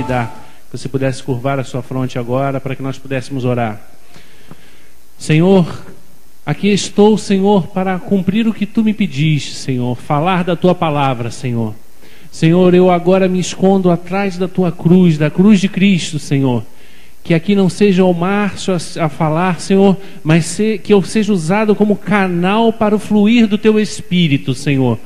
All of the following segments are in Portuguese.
dar. Que você pudesse curvar a sua fronte agora para que nós pudéssemos orar. Senhor, aqui estou, Senhor, para cumprir o que Tu me pediste, Senhor, falar da Tua palavra, Senhor. Senhor, eu agora me escondo atrás da Tua cruz, da cruz de Cristo, Senhor. Que aqui não seja o Márcio a falar, Senhor, mas que eu seja usado como canal para o fluir do Teu Espírito, Senhor.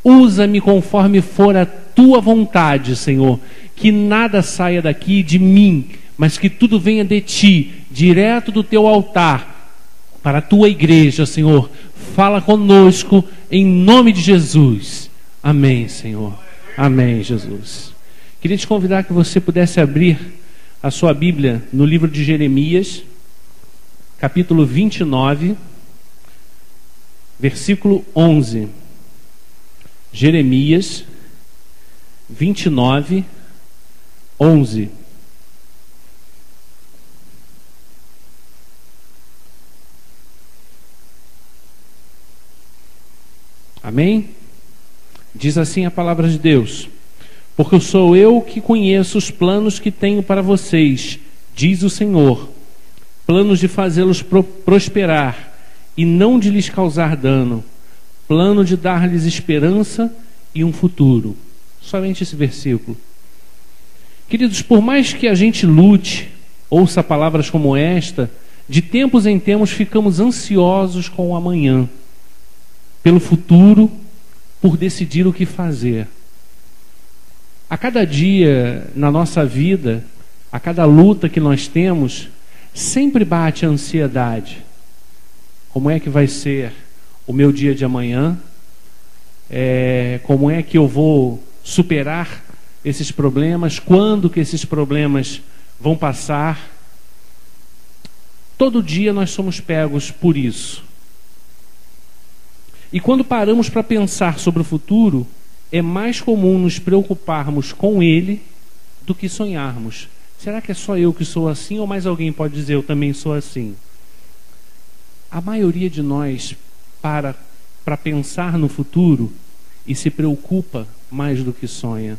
Usa-me conforme for a Tua vontade, Senhor. Que nada saia daqui de mim, mas que tudo venha de Ti, direto do Teu altar, para a Tua igreja, Senhor. Fala conosco, em nome de Jesus. Amém, Senhor. Amém, Jesus. Queria te convidar que você pudesse abrir a sua Bíblia no livro de Jeremias, capítulo 29, versículo 11. Jeremias 29, 11. Amém? Diz assim a palavra de Deus: porque sou eu que conheço os planos que tenho para vocês, diz o Senhor, planos de fazê-los prosperar e não de lhes causar dano, plano de dar-lhes esperança e um futuro. Somente esse versículo. Queridos, por mais que a gente lute, ouça palavras como esta, de tempos em tempos ficamos ansiosos com o amanhã, pelo futuro, por decidir o que fazer. A cada dia na nossa vida, a cada luta que nós temos, sempre bate a ansiedade. Como é que vai ser o meu dia de amanhã? Como é que eu vou superar esses problemas? Quando que esses problemas vão passar? Todo dia nós somos pegos por isso. E quando paramos para pensar sobre o futuro, é mais comum nos preocuparmos com ele do que sonharmos. Será que é só eu que sou assim ou mais alguém pode dizer eu também sou assim? A maioria de nós para pensar no futuro e se preocupa mais do que sonha.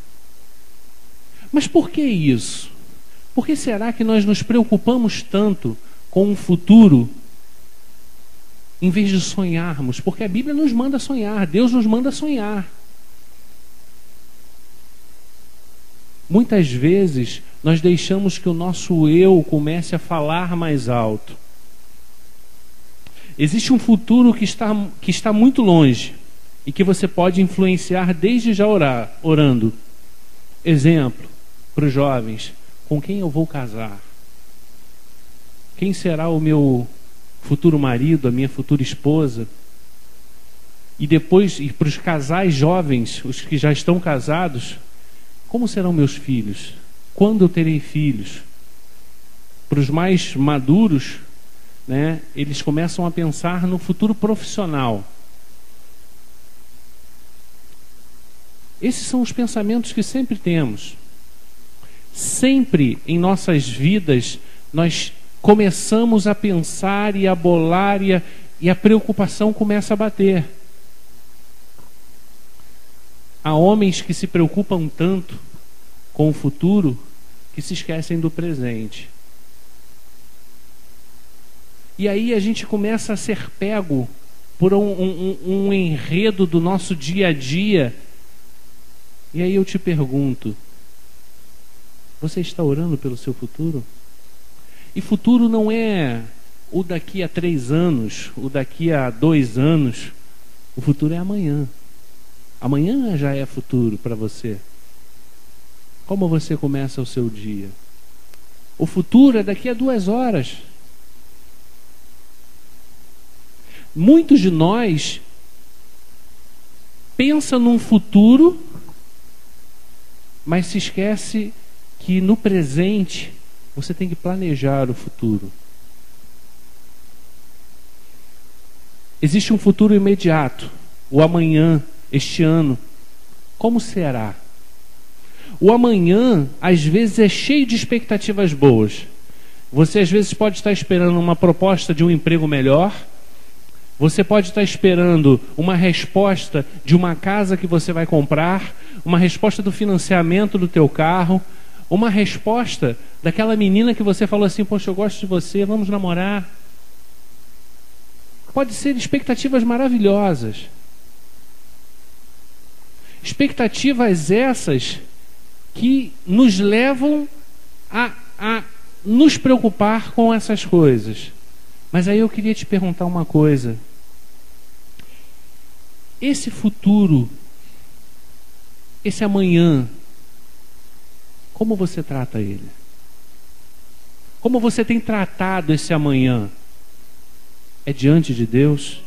Mas por que isso? Por que será que nós nos preocupamos tanto com o futuro em vez de sonharmos? Porque a Bíblia nos manda sonhar, Deus nos manda sonhar. Muitas vezes nós deixamos que o nosso eu comece a falar mais alto. Existe um futuro que está muito longe e que você pode influenciar desde já orando. Exemplo, para os jovens: com quem eu vou casar? Quem será o meu futuro marido, a minha futura esposa? E depois, e para os casais jovens, os que já estão casados, como serão meus filhos? Quando eu terei filhos? Para os mais maduros, né, eles começam a pensar no futuro profissional. Esses são os pensamentos que sempre temos. Sempre em nossas vidas nós começamos a pensar e a bolar e a preocupação começa a bater. Há homens que se preocupam tanto com o futuro que se esquecem do presente. E aí a gente começa a ser pego por um enredo do nosso dia a dia. E aí eu te pergunto: você está orando pelo seu futuro? E futuro não é o daqui a 3 anos, o daqui a 2 anos. O futuro é amanhã. Amanhã já é futuro para você. Como você começa o seu dia? O futuro é daqui a 2 horas. Muitos de nós pensam num futuro, mas se esquece que no presente você tem que planejar o futuro. Existe um futuro imediato, o amanhã, este ano. Como será? O amanhã, às vezes, é cheio de expectativas boas. Você, às vezes, pode estar esperando uma proposta de um emprego melhor. Você pode estar esperando uma resposta de uma casa que você vai comprar, uma resposta do financiamento do teu carro, uma resposta daquela menina que você falou assim: poxa, eu gosto de você, vamos namorar. Pode ser expectativas maravilhosas. Expectativas essas que nos levam a nos preocupar com essas coisas. Mas aí eu queria te perguntar uma coisa. Esse futuro, esse amanhã, como você trata ele? Como você tem tratado esse amanhã? É diante de Deus?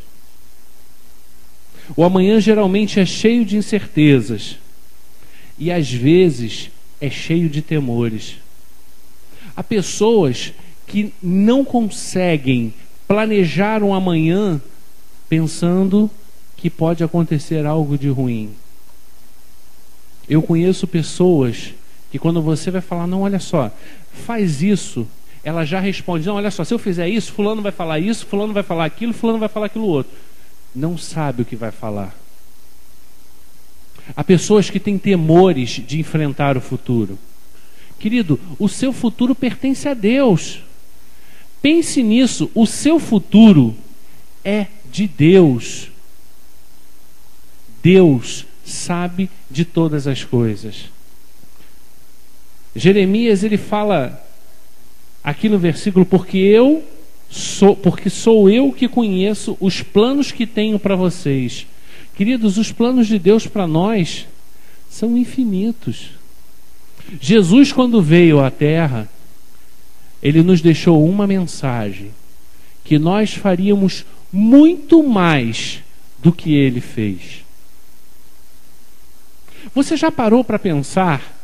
O amanhã geralmente é cheio de incertezas e às vezes é cheio de temores. Há pessoas que não conseguem planejar um amanhã pensando que pode acontecer algo de ruim. Eu conheço pessoas que quando você vai falar, não, olha só, faz isso, ela já responde, não, olha só, se eu fizer isso, fulano vai falar isso, fulano vai falar aquilo, fulano vai falar aquilo outro. Não sabe o que vai falar. Há pessoas que têm temores de enfrentar o futuro. Querido, o seu futuro pertence a Deus. Pense nisso, o seu futuro é de Deus. Deus sabe de todas as coisas. Jeremias, ele fala aqui no versículo, porque sou eu que conheço os planos que tenho para vocês. Queridos, os planos de Deus para nós são infinitos. Jesus, quando veio à Terra, ele nos deixou uma mensagem, que nós faríamos muito mais do que ele fez. Você já parou para pensar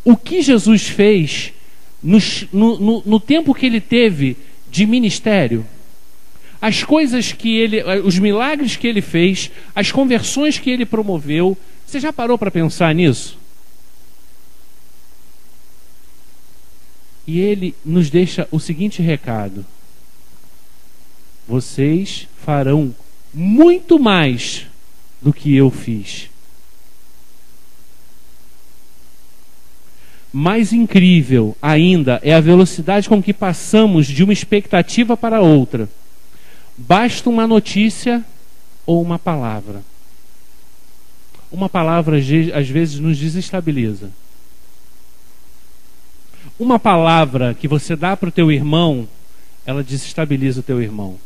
o que Jesus fez no tempo que ele teve de ministério? As coisas que ele, os milagres que ele fez, as conversões que ele promoveu. Você já parou para pensar nisso? E ele nos deixa o seguinte recado: vocês farão muito mais do que eu fiz. Mais incrível ainda é a velocidade com que passamos de uma expectativa para outra. Basta uma notícia ou uma palavra. Uma palavra às vezes nos desestabiliza. Uma palavra que você dá para o teu irmão, ela desestabiliza o teu irmão.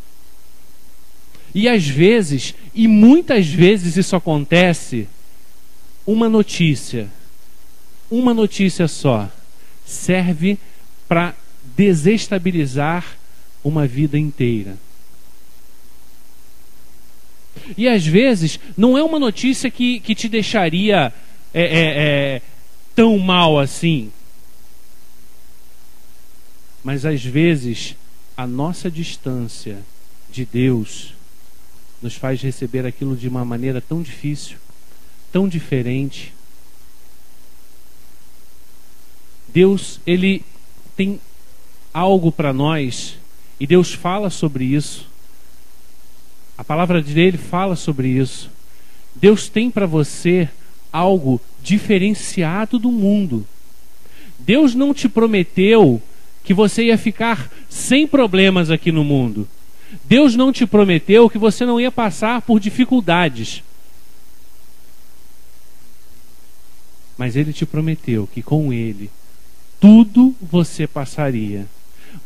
E às vezes, e muitas vezes isso acontece, uma notícia só, serve para desestabilizar uma vida inteira. E às vezes, não é uma notícia que te deixaria tão mal assim. Mas às vezes, a nossa distância de Deus nos faz receber aquilo de uma maneira tão difícil, tão diferente. Deus, ele tem algo para nós, e Deus fala sobre isso. A palavra dele fala sobre isso. Deus tem para você algo diferenciado do mundo. Deus não te prometeu que você ia ficar sem problemas aqui no mundo. Deus não te prometeu que você não ia passar por dificuldades. Mas Ele te prometeu que com Ele tudo você passaria.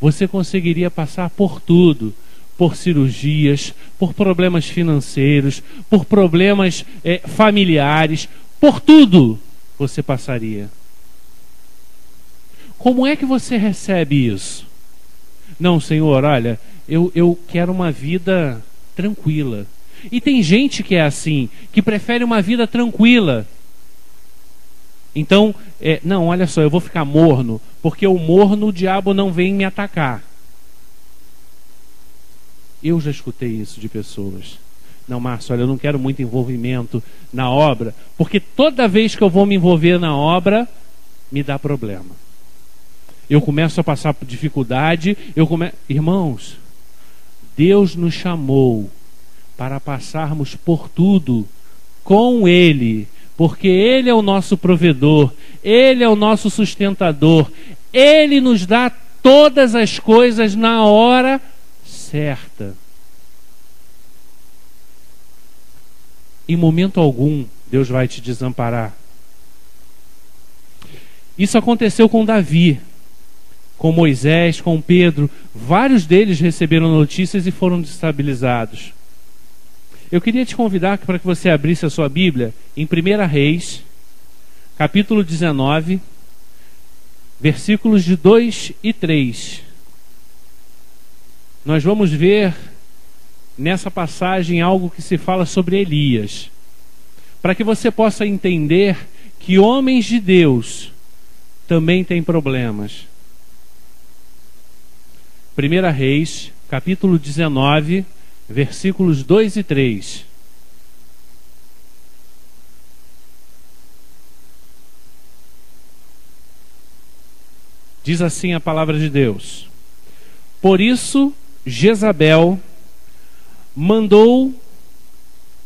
Você conseguiria passar por tudo. Por cirurgias, por problemas financeiros, por problemas familiares, por tudo você passaria. Como é que você recebe isso? Não, Senhor, olha, eu quero uma vida tranquila. E tem gente que é assim, que prefere uma vida tranquila. Então, não, olha só, eu vou ficar morno, porque o morno o diabo não vem me atacar. Eu já escutei isso de pessoas. Não, Márcio, olha, eu não quero muito envolvimento na obra, porque toda vez que eu vou me envolver na obra, me dá problema. Eu começo a passar por dificuldade, Irmãos, Deus nos chamou para passarmos por tudo com Ele, porque Ele é o nosso provedor, Ele é o nosso sustentador, Ele nos dá todas as coisas na hora certa. Em momento algum, Deus vai te desamparar. Isso aconteceu com Davi, com Moisés, com Pedro. Vários deles receberam notícias e foram destabilizados. Eu queria te convidar para que você abrisse a sua Bíblia em 1 Reis, capítulo 19, versículos de 2 e 3. Nós vamos ver nessa passagem algo que se fala sobre Elias, para que você possa entender que homens de Deus também têm problemas. 1 Reis, capítulo 19, versículos 2 e 3. Diz assim a palavra de Deus: Por isso, Jezabel mandou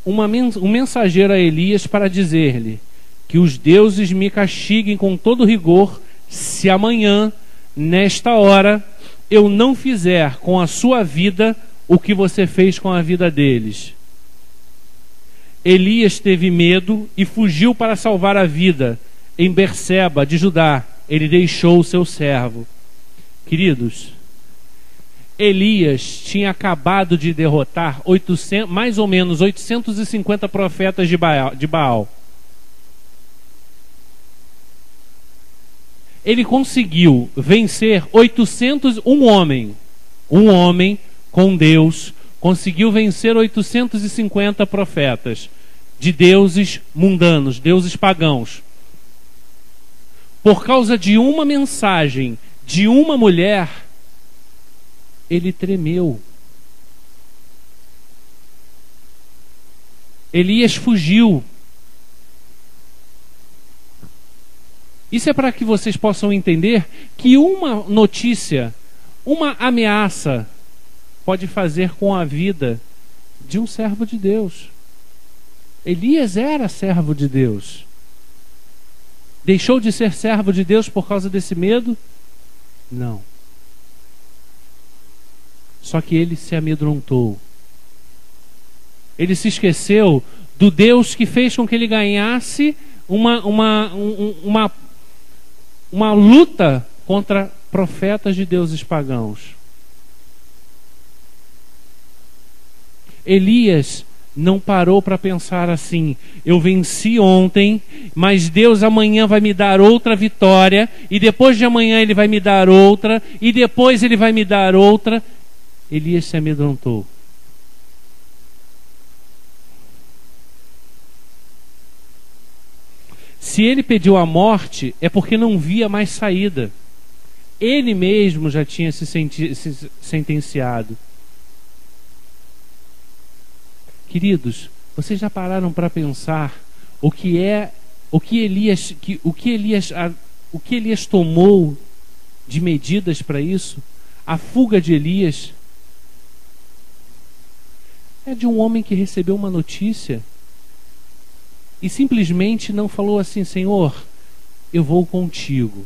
um mensageiro a Elias para dizer-lhe que os deuses me castiguem com todo rigor se amanhã, nesta hora, eu não fizer com a sua vida o que você fez com a vida deles. Elias teve medo e fugiu para salvar a vida. Em Berseba de Judá, ele deixou o seu servo. Queridos, Elias tinha acabado de derrotar mais ou menos 850 profetas de Baal. Ele conseguiu vencer um homem com Deus, conseguiu vencer 850 profetas de deuses mundanos, deuses pagãos. Por causa de uma mensagem de uma mulher, ele tremeu. Elias fugiu. Isso é para que vocês possam entender que uma notícia, uma ameaça, pode fazer com a vida de um servo de Deus. Elias era servo de Deus. Deixou de ser servo de Deus por causa desse medo? Não. Só que ele se amedrontou. Ele se esqueceu do Deus que fez com que ele ganhasse uma luta contra profetas de deuses pagãos. Elias não parou para pensar assim: eu venci ontem, mas Deus amanhã vai me dar outra vitória, e depois de amanhã ele vai me dar outra, e depois ele vai me dar outra. Elias se amedrontou. Se ele pediu a morte, é porque não via mais saída. Ele mesmo já tinha se sentenciado. Queridos, vocês já pararam para pensar o que Elias tomou de medidas para isso? A fuga de Elias é de um homem que recebeu uma notícia e simplesmente não falou assim: Senhor, eu vou contigo.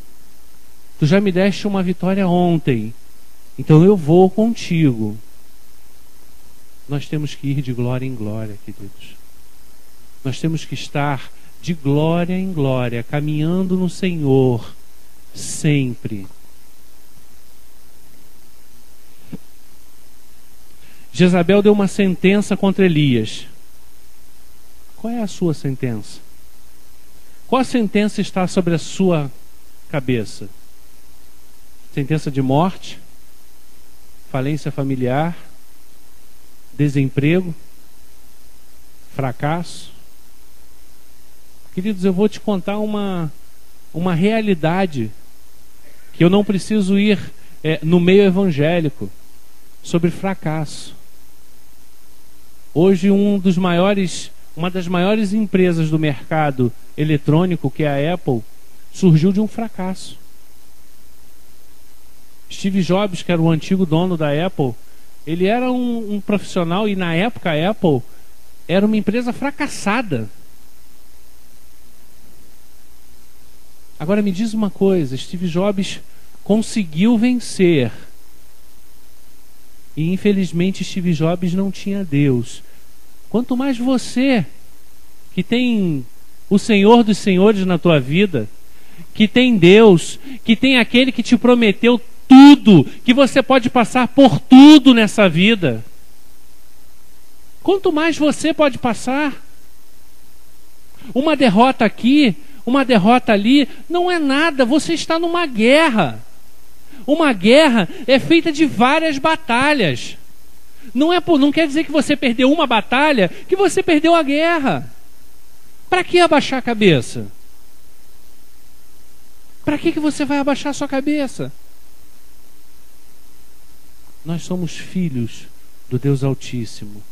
Tu já me deste uma vitória ontem, então eu vou contigo. Nós temos que ir de glória em glória, queridos. Nós temos que estar de glória em glória, caminhando no Senhor, sempre. Jezabel deu uma sentença contra Elias. Qual é a sua sentença? Qual a sentença está sobre a sua cabeça? Sentença de morte? Falência familiar? Desemprego? Fracasso? Queridos, eu vou te contar uma realidade que eu não preciso ir no meio evangélico, sobre fracasso. Hoje uma das maiores empresas do mercado eletrônico, que é a Apple, surgiu de um fracasso. Steve Jobs, que era o antigo dono da Apple, ele era um profissional, e na época a Apple era uma empresa fracassada. Agora me diz uma coisa, Steve Jobs conseguiu vencer. E infelizmente Steve Jobs não tinha Deus. Quanto mais você, que tem o Senhor dos Senhores na tua vida, que tem Deus, que tem aquele que te prometeu tudo, que você pode passar por tudo nessa vida. Quanto mais você pode passar. Uma derrota aqui, uma derrota ali, não é nada, você está numa guerra. Uma guerra é feita de várias batalhas. Não quer dizer que você perdeu uma batalha, que você perdeu a guerra. Para que abaixar a cabeça? Para que você vai abaixar a sua cabeça? Nós somos filhos do Deus Altíssimo.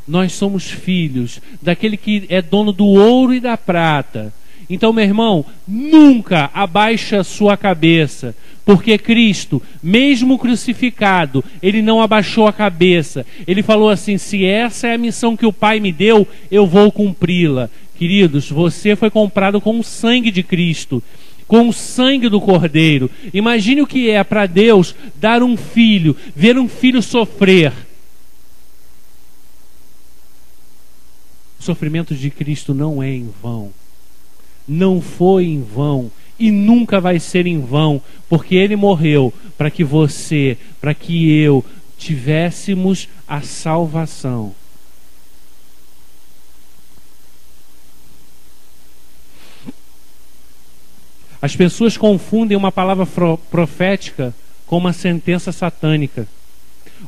Nós somos filhos daquele que é dono do ouro e da prata. Então, meu irmão, nunca abaixe a sua cabeça, porque Cristo, mesmo crucificado, Ele não abaixou a cabeça. Ele falou assim: se essa é a missão que o Pai me deu, eu vou cumpri-la. Queridos, você foi comprado com o sangue de Cristo, com o sangue do Cordeiro. Imagine o que é para Deus dar um filho, ver um filho sofrer. O sofrimento de Cristo não é em vão. Não foi em vão e nunca vai ser em vão, porque Ele morreu para que você, para que eu tivéssemos a salvação. As pessoas confundem uma palavra profética com uma sentença satânica.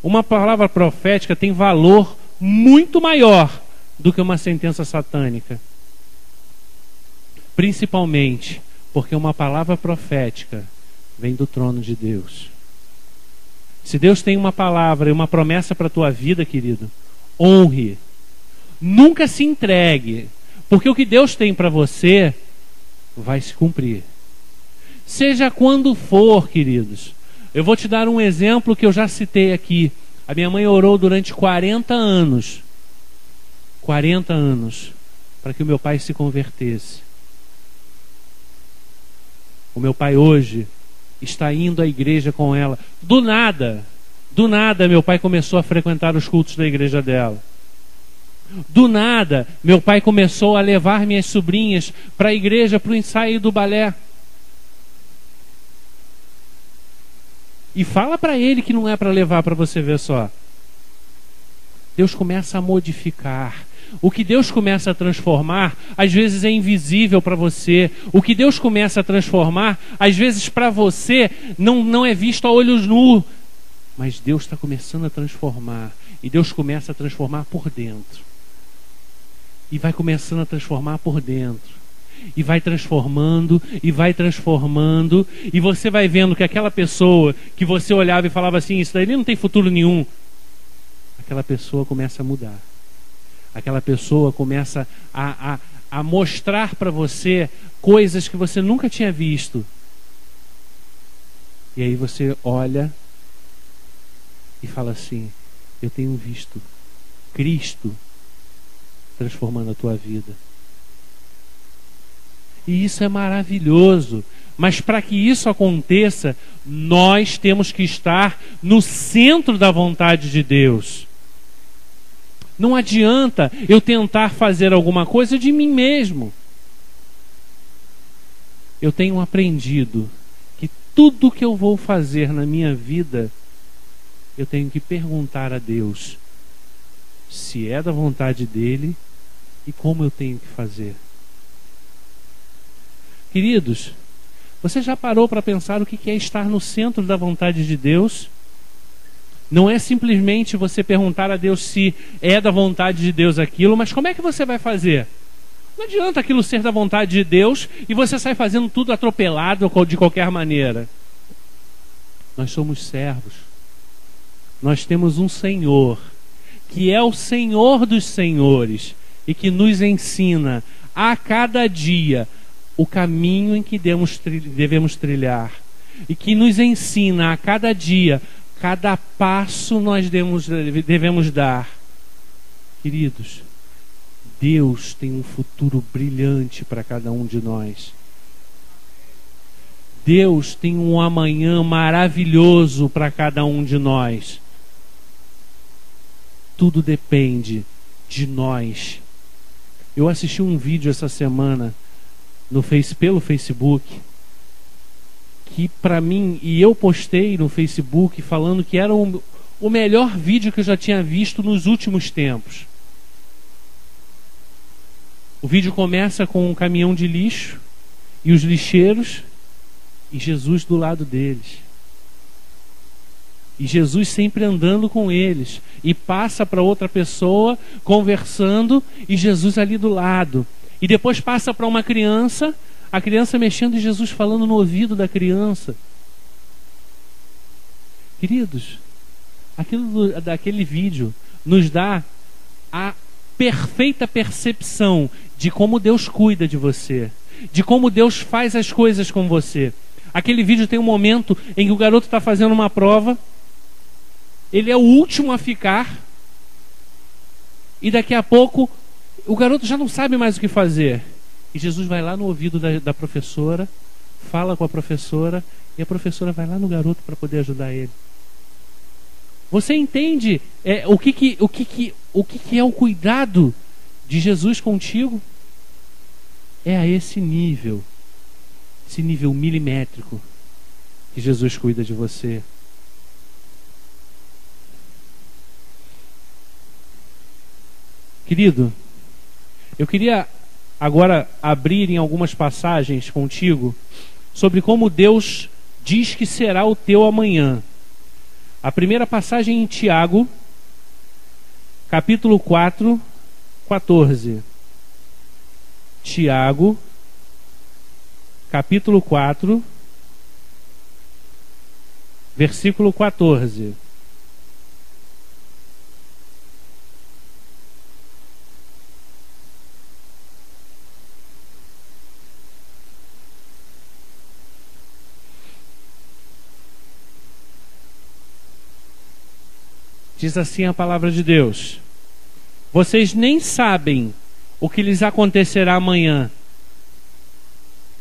Uma palavra profética tem valor muito maior do que uma sentença satânica. Principalmente porque uma palavra profética vem do trono de Deus. Se Deus tem uma palavra e uma promessa para a tua vida, querido, honre. Nunca se entregue, porque o que Deus tem para você vai se cumprir. Seja quando for, queridos. Eu vou te dar um exemplo que eu já citei aqui. A minha mãe orou durante 40 anos. 40 anos para que o meu pai se convertesse. O meu pai hoje está indo à igreja com ela. Do nada, meu pai começou a frequentar os cultos da igreja dela. Do nada, meu pai começou a levar minhas sobrinhas para a igreja, para o ensaio do balé. E fala para ele que não é para levar, para você ver só. Deus começa a modificar. O que Deus começa a transformar, às vezes é invisível para você. O que Deus começa a transformar, às vezes para você não é visto a olhos nus. Mas Deus está começando a transformar. E Deus começa a transformar por dentro. E vai começando a transformar por dentro. E vai transformando, e vai transformando. E você vai vendo que aquela pessoa que você olhava e falava assim: isso daí não tem futuro nenhum. Aquela pessoa começa a mudar. Aquela pessoa começa a mostrar para você coisas que você nunca tinha visto. E aí você olha e fala assim: eu tenho visto Cristo transformando a tua vida. E isso é maravilhoso. Mas para que isso aconteça, nós temos que estar no centro da vontade de Deus. Não adianta eu tentar fazer alguma coisa de mim mesmo. Eu tenho aprendido que tudo que eu vou fazer na minha vida, eu tenho que perguntar a Deus se é da vontade dele e como eu tenho que fazer. Queridos, você já parou para pensar o que é estar no centro da vontade de Deus? Não é simplesmente você perguntar a Deus se é da vontade de Deus aquilo, mas como é que você vai fazer? Não adianta aquilo ser da vontade de Deus e você sai fazendo tudo atropelado de qualquer maneira. Nós somos servos. Nós temos um Senhor, que é o Senhor dos senhores e que nos ensina a cada dia o caminho em que devemos trilhar. E que nos ensina a cada dia cada passo nós devemos dar. Queridos, Deus tem um futuro brilhante para cada um de nós. Deus tem um amanhã maravilhoso para cada um de nós. Tudo depende de nós. Eu assisti um vídeo essa semana pelo Facebook, que para mim, e eu postei no Facebook falando que era o melhor vídeo que eu já tinha visto nos últimos tempos. O vídeo começa com um caminhão de lixo e os lixeiros e Jesus do lado deles. E Jesus sempre andando com eles. E passa para outra pessoa conversando e Jesus ali do lado. E depois passa para uma criança, a criança mexendo e Jesus falando no ouvido da criança. Queridos, daquele vídeo nos dá a perfeita percepção de como Deus cuida de você, de como Deus faz as coisas com você. Aquele vídeo tem um momento em que o garoto está fazendo uma prova, ele é o último a ficar, e daqui a pouco o garoto já não sabe mais o que fazer. E Jesus vai lá no ouvido da professora, fala com a professora, e a professora vai lá no garoto para poder ajudar ele. Você entende o que é o cuidado de Jesus contigo? É a esse nível milimétrico que Jesus cuida de você. Querido, eu queria agora abrir em algumas passagens contigo sobre como Deus diz que será o teu amanhã. A primeira passagem em Tiago, capítulo 4, 14. Tiago, capítulo 4, versículo 14. Diz assim a palavra de Deus: vocês nem sabem o que lhes acontecerá amanhã.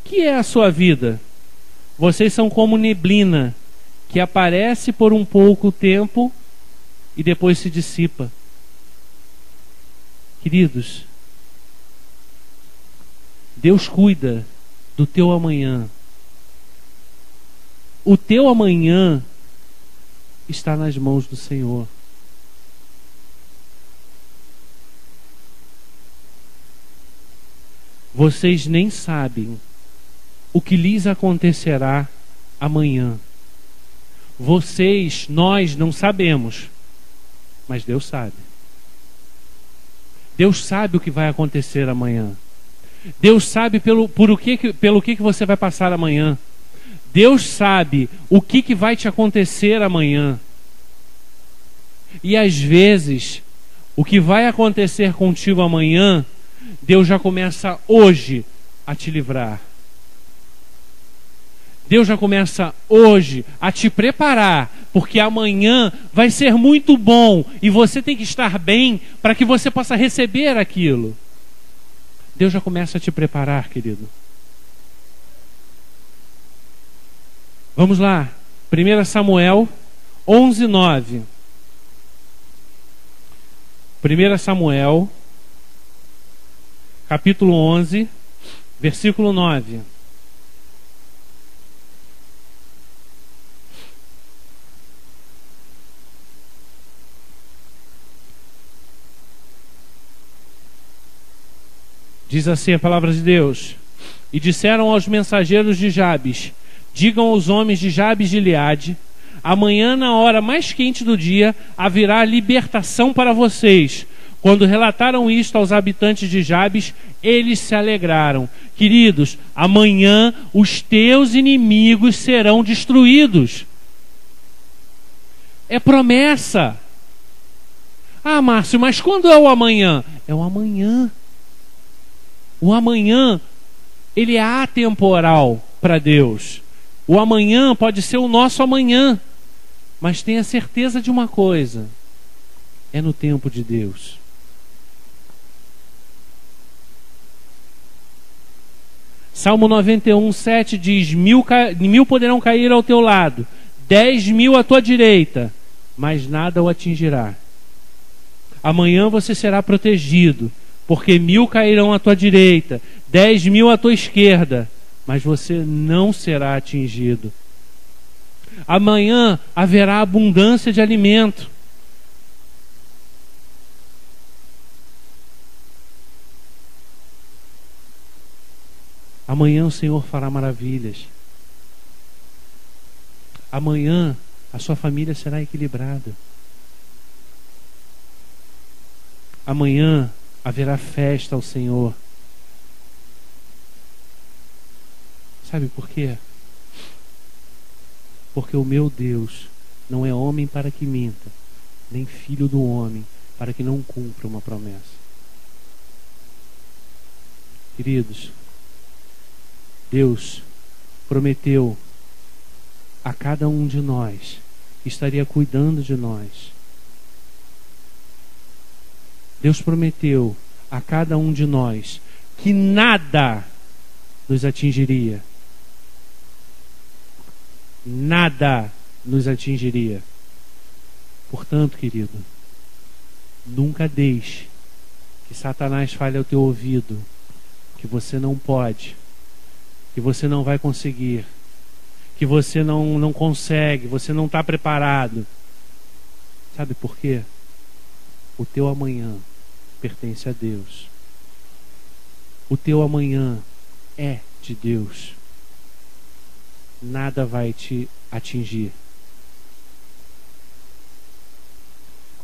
Que é a sua vida? Vocês são como neblina, que aparece por um pouco tempo e depois se dissipa. Queridos, Deus cuida do teu amanhã. O teu amanhã está nas mãos do Senhor. Vocês nem sabem o que lhes acontecerá amanhã. Nós não sabemos, mas Deus sabe. Deus sabe o que vai acontecer amanhã. Deus sabe pelo que você vai passar amanhã. Deus sabe o que vai te acontecer amanhã. E às vezes, o que vai acontecer contigo amanhã, Deus já começa hoje a te livrar. Deus já começa hoje a te preparar, porque amanhã vai ser muito bom e você tem que estar bem para que você possa receber aquilo. Deus já começa a te preparar, querido. Vamos lá, 1 Samuel 11, 9. 1 Samuel, capítulo 11, versículo 9. Diz assim a palavra de Deus: e disseram aos mensageiros de Jabes: digam aos homens de Jabes de Gileade: amanhã, na hora mais quente do dia, haverá libertação para vocês. Quando relataram isto aos habitantes de Jabes, eles se alegraram. Queridos, amanhã os teus inimigos serão destruídos. É promessa. Ah, Márcio, mas quando é o amanhã? É o amanhã. O amanhã, ele é atemporal para Deus. O amanhã pode ser o nosso amanhã. Mas tenha certeza de uma coisa: é no tempo de Salmo 91, 7 diz: mil poderão cair ao teu lado, 10.000 à tua direita, mas nada o atingirá. Amanhã você será protegido, porque 1.000 cairão à tua direita, 10.000 à tua esquerda, mas você não será atingido. Amanhã haverá abundância de alimento. Amanhã o Senhor fará maravilhas. Amanhã a sua família será equilibrada. Amanhã haverá festa ao Senhor. Sabe por quê? Porque o meu Deus não é homem para que minta, nem filho do homem para que não cumpra uma promessa. Queridos, Deus prometeu a cada um de nós que estaria cuidando de nós. Deus prometeu a cada um de nós que nada nos atingiria. Nada nos atingiria. Portanto, querido, nunca deixe que Satanás fale ao teu ouvido que você não pode, que você não vai conseguir, que você não consegue, você não está preparado. Sabe por quê? O teu amanhã pertence a Deus. O teu amanhã é de Deus. Nada vai te atingir.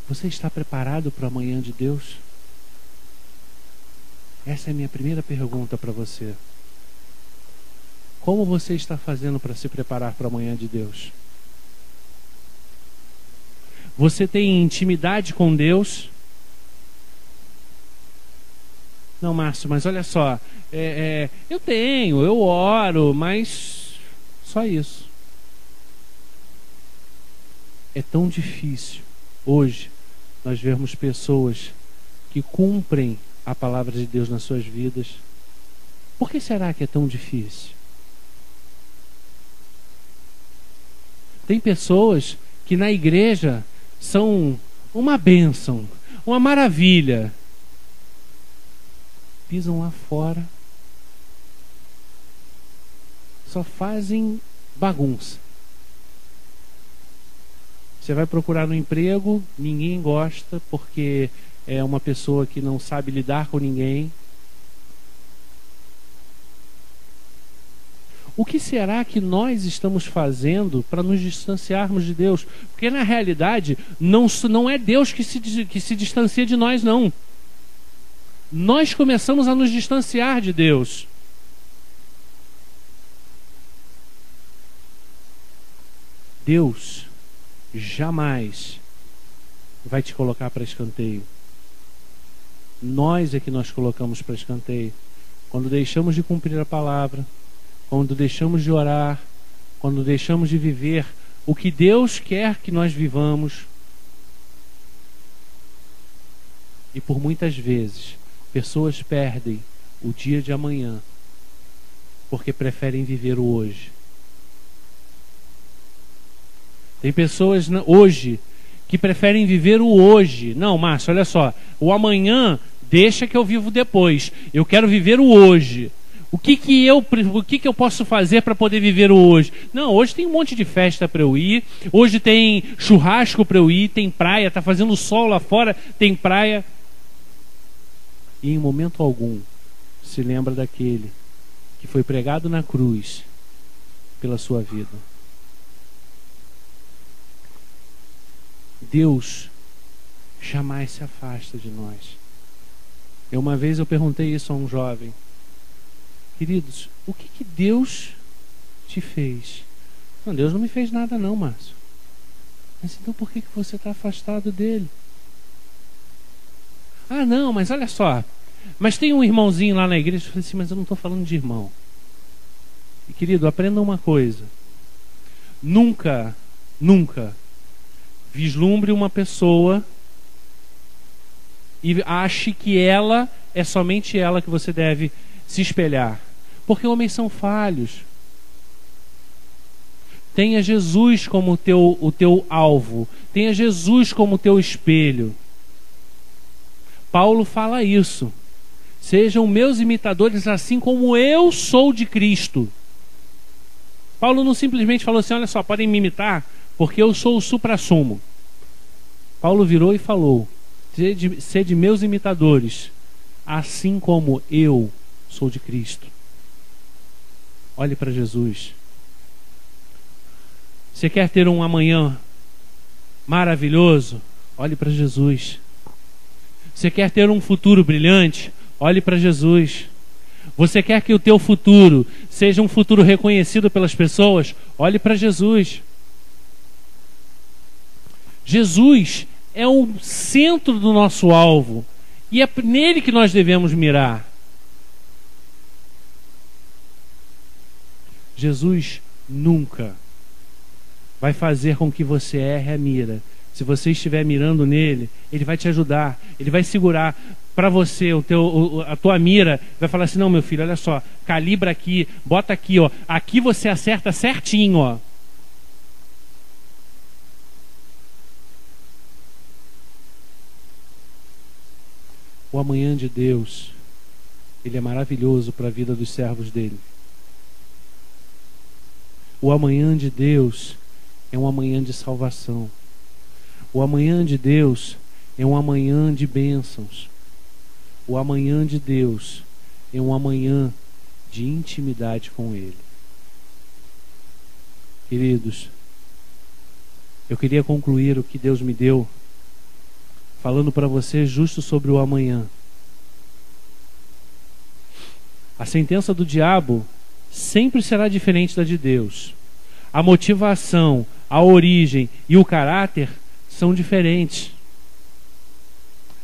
Você está preparado para o amanhã de Deus? Essa é a minha primeira pergunta para você. Como você está fazendo para se preparar para o amanhã de Deus? Você tem intimidade com Deus? Não, Márcio, mas olha só, eu oro, mas só isso. É tão difícil hoje nós vermos pessoas que cumprem a palavra de Deus nas suas vidas. Por que será que é tão difícil? Tem pessoas que na igreja são uma bênção, uma maravilha. Pisam lá fora, só fazem bagunça. Você vai procurar no emprego, ninguém gosta porque é uma pessoa que não sabe lidar com ninguém. O que será que nós estamos fazendo para nos distanciarmos de Deus? Porque na realidade não é Deus que se distancia de nós, não. Nós começamos a nos distanciar de Deus. Deus jamais vai te colocar para escanteio. Nós é que nós colocamos para escanteio. Quando deixamos de cumprir a palavra, quando deixamos de orar, quando deixamos de viver o que Deus quer que nós vivamos. E por muitas vezes pessoas perdem o dia de amanhã porque preferem viver o hoje. Tem pessoas hoje que preferem viver o hoje. Não, Márcio, olha só, o amanhã deixa que eu vivo depois. Eu quero viver o hoje. O que eu posso fazer para poder viver o hoje? Não, hoje tem um monte de festa para eu ir. Hoje tem churrasco para eu ir. Tem praia, está fazendo sol lá fora, tem praia. E em momento algum se lembra daquele que foi pregado na cruz pela sua vida. Deus jamais se afasta de nós. Uma vez eu perguntei isso a um jovem: queridos, o que Deus te fez? Não, Deus não me fez nada não, Márcio. Mas então por que você está afastado dele? Ah, não, mas olha só, mas tem um irmãozinho lá na igreja. Eu falei assim, mas eu não estou falando de irmão. E querido, aprenda uma coisa: nunca vislumbre uma pessoa e ache que ela é somente ela que você deve se espelhar. porque homens são falhos. Tenha Jesus como o teu alvo. Tenha Jesus como o teu espelho. Paulo fala isso. Sejam meus imitadores assim como eu sou de Cristo. Paulo não simplesmente falou assim, olha só, podem me imitar porque eu sou o suprassumo. Paulo virou e falou, sede meus imitadores, assim como eu sou de Cristo. Olhe para Jesus. Você quer ter um amanhã maravilhoso? Olhe para Jesus. Você quer ter um futuro brilhante? Olhe para Jesus. Você quer que o teu futuro seja um futuro reconhecido pelas pessoas? Olhe para Jesus. Jesus é o centro do nosso alvo e é nele que nós devemos mirar. Jesus nunca vai fazer com que você erre a mira. Se você estiver mirando nele, ele vai te ajudar, ele vai segurar para você a tua mira, vai falar assim, não, meu filho, olha só, calibra aqui, bota aqui, ó, aqui você acerta certinho, ó. O amanhã de Deus, ele é maravilhoso para a vida dos servos dele. O amanhã de Deus é um amanhã de salvação. O amanhã de Deus é um amanhã de bênçãos. O amanhã de Deus é um amanhã de intimidade com Ele. Queridos, eu queria concluir o que Deus me deu falando para você justo sobre o amanhã. A sentença do diabo sempre será diferente da de Deus. A motivação, a origem e o caráter são diferentes.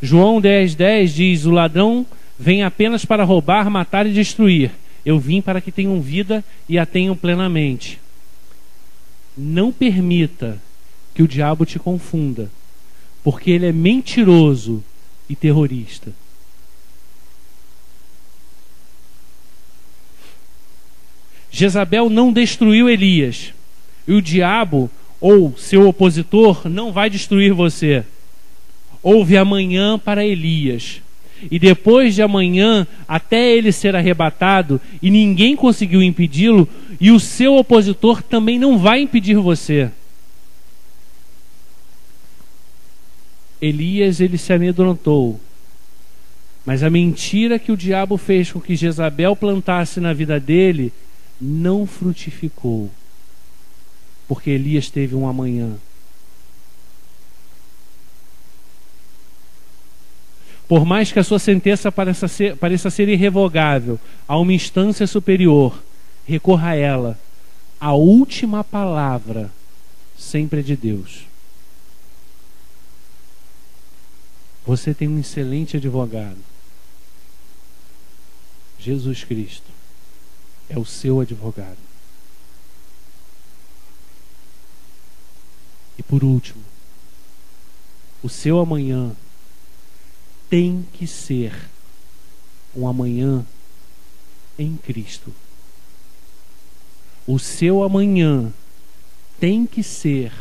João 10:10 diz, o ladrão vem apenas para roubar, matar e destruir. Eu vim para que tenham vida e a tenham plenamente. Não permita que o diabo te confunda, porque ele é mentiroso e terrorista. Jezabel não destruiu Elias, e o diabo ou seu opositor não vai destruir você. Houve amanhã para Elias, e depois de amanhã, até ele ser arrebatado, e ninguém conseguiu impedi-lo, e o seu opositor também não vai impedir você. Elias, ele se amedrontou, mas a mentira que o diabo fez com que Jezabel plantasse na vida dele não frutificou, porque Elias teve um amanhã. Por mais que a sua sentença pareça ser irrevogável a uma instância superior, recorra a ela. A última palavra sempre é de Deus. Você tem um excelente advogado. Jesus Cristo é o seu advogado. E por último, o seu amanhã tem que ser um amanhã em Cristo. O seu amanhã tem que ser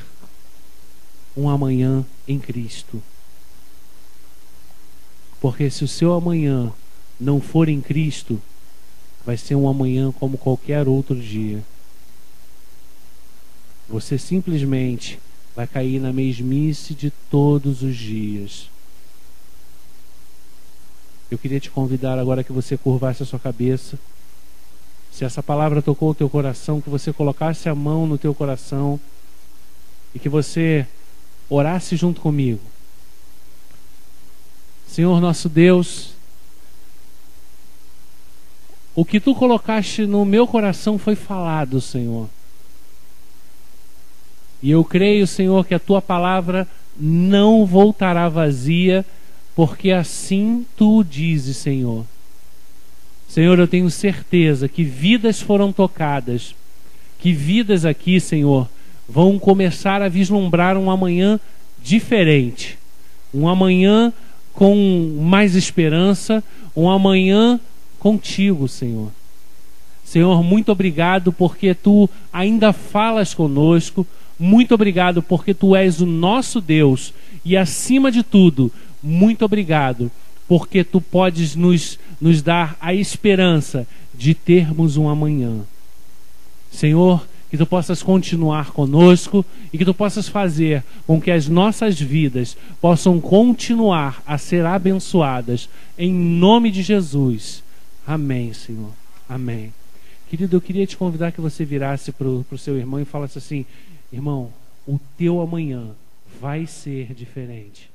um amanhã em Cristo. Porque se o seu amanhã não for em Cristo, vai ser um amanhã como qualquer outro dia. Você simplesmente vai cair na mesmice de todos os dias. Eu queria te convidar agora que você curvasse a sua cabeça. Se essa palavra tocou o teu coração, que você colocasse a mão no teu coração e que você orasse junto comigo. Senhor nosso Deus, o que tu colocaste no meu coração foi falado, Senhor. E eu creio, Senhor, que a tua palavra não voltará vazia, porque assim tu o dizes, Senhor. Senhor, eu tenho certeza que vidas foram tocadas, que vidas aqui, Senhor, vão começar a vislumbrar um amanhã diferente, um amanhã com mais esperança, um amanhã contigo, Senhor. Senhor, muito obrigado porque Tu ainda falas conosco. Muito obrigado porque Tu és o nosso Deus. E acima de tudo, muito obrigado porque Tu podes nos dar a esperança de termos um amanhã. Senhor, que Tu possas continuar conosco e que Tu possas fazer com que as nossas vidas possam continuar a ser abençoadas. Em nome de Jesus. Amém, Senhor. Amém. Querido, eu queria te convidar que você virasse para o seu irmão e falasse assim: irmão, o teu amanhã vai ser diferente.